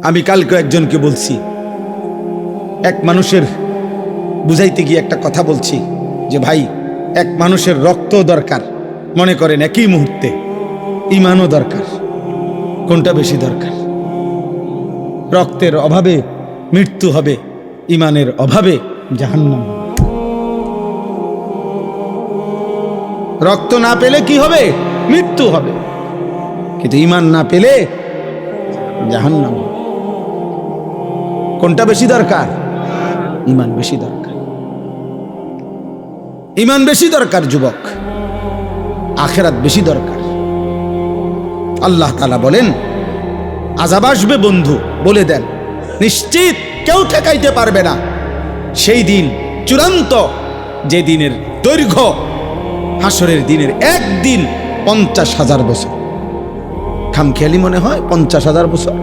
আমি কালকে একজনকে বলছি, এক মানুষের বুঝাইতে গিয়ে একটা কথা বলছি যে ভাই, এক মানুষের রক্ত দরকার, মনে করেন একই মুহূর্তে ঈমানও দরকার। কোনটা বেশি দরকার? রক্তের অভাবে মৃত্যু হবে, ঈমানের অভাবে জাহান্নাম হবে। রক্ত না পেলে কি হবে? মৃত্যু হবে। কিন্তু ঈমান না পেলে জাহান্নাম হবে। কোনটা বেশি দরকার? ঈমান বেশি দরকার। ঈমান বেশি দরকার যুবক, আখিরাত বেশি দরকার। আল্লাহ তাআলা বলেন, আযাব আসবে বন্ধু, বলে দেন নিশ্চিত কেউ ঠেকাইতে পারবে না। সেই দিন চূড়ান্ত, যে দিনের দৈর্ঘ্য হাসরের দিনের একদিন 50,000 বছর। খামখেয়ালি মনে হয় 50,000 বছর।